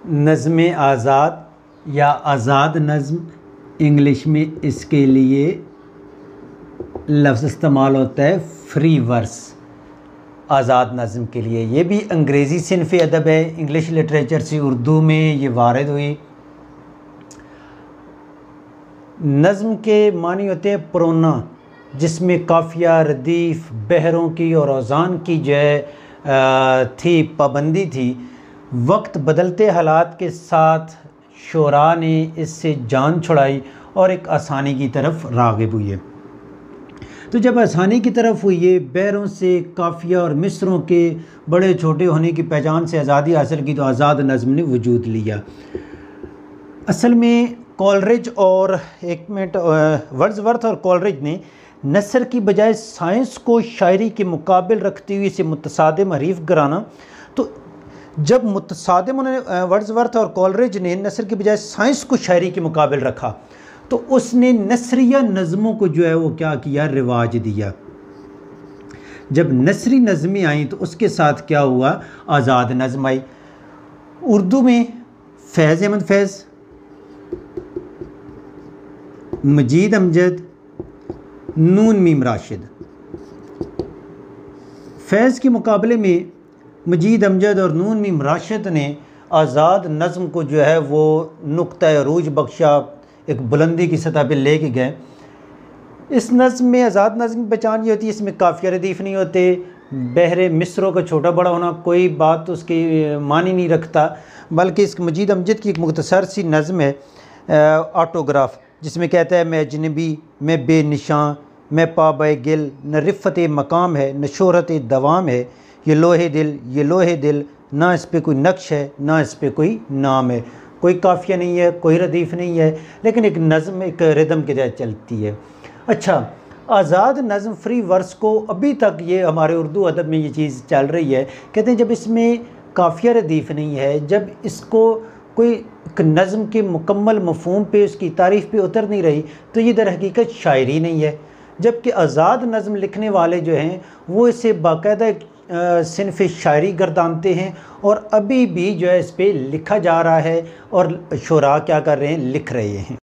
नज़्म आज़ाद या आज़ाद नज़्म इंग्लिश में इसके लिए लफ्ज़ इस्तेमाल होता है फ्री वर्स। आज़ाद नज़्म के लिए ये भी अंग्रेज़ी सिन्फ़ अदब है, इंग्लिश लिटरेचर से उर्दू में ये वारिद हुई। नज़्म के मानी होते हैं पुराना, जिसमें काफ़िया, रदीफ़, बहरों की और औज़ान की जो है थी पाबंदी थी। वक्त बदलते हालात के साथ शोरा ने इससे जान छुड़ाई और एक आसानी की तरफ राग़िब हुई है। तो जब आसानी की तरफ हुई है, बहरों से, काफ़िया और मिसरों के बड़े छोटे होने की पहचान से आज़ादी हासिल की, तो आज़ाद नज़्म ने वजूद लिया। असल में कॉलरिज और वर्ड्सवर्थ और कॉलरिज ने नसर की बजाय साइंस को शायरी के मुकाबिल रखते हुए इसे मुतसादिम हरीफ कराना। तो जब मुतसादिम वर्ड्सवर्थ और कॉलरिज ने नसर की बजाय साइंस को शायरी के मुकाबिल रखा, तो उसने नसरिया नज़मों को जो है वो क्या किया, रिवाज दिया। जब नसरी नज़में आई तो उसके साथ क्या हुआ, आज़ाद नज़्म आई। उर्दू में फैज़ अहमद फैज़, मजीद अमजद, नून मीम राशिद। फैज़ के मुकाबले में मजीद अमजद और नून मीम राशिद ने आज़ाद नज़्म को जो है वो नुक्ता अरूज बख्शा, एक बुलंदी की सतह पे लेके गए। इस नज़्म में, आज़ाद नज़्म की पहचान ये होती है, इसमें काफ़िया रदीफ़ नहीं होते, बहरे मिसरों का छोटा बड़ा होना कोई बात तो उसकी मानी नहीं रखता, बल्कि इस मजीद अमजद की एक मुख्तसर सी नज़्म है ऑटोग्राफ, जिसमें कहता है, मैं अजनबी, मैं बेनिशान, मैं पाबे गिल, न रिफ़त मकाम है, न शोहरत दवाम है, ये लोहे दिल, ये लोहे दिल, ना इस पे कोई नक्श है, ना इस पे कोई नाम है। कोई काफ़िया नहीं है, कोई रदीफ़ नहीं है, लेकिन एक नज़्म, एक रिदम के तहत चलती है। अच्छा, आज़ाद नज़्म फ्री वर्स को अभी तक ये हमारे उर्दू अदब में ये चीज़ चल रही है। कहते हैं जब इसमें काफ़िया रदीफ़ नहीं है, जब इसको कोई एक नज़्म के मुकम्मल मफ़हूम पे, उसकी तारीफ़ पे उतर नहीं रही, तो ये दर हकीकत शायरी नहीं है। जबकि आज़ाद नज़्म लिखने वाले जो हैं वो इसे बाकायदा सिन्फ़ शायरी गर्दानते हैं, और अभी भी जो है इस पर लिखा जा रहा है, और शुरा क्या कर रहे हैं, लिख रहे हैं।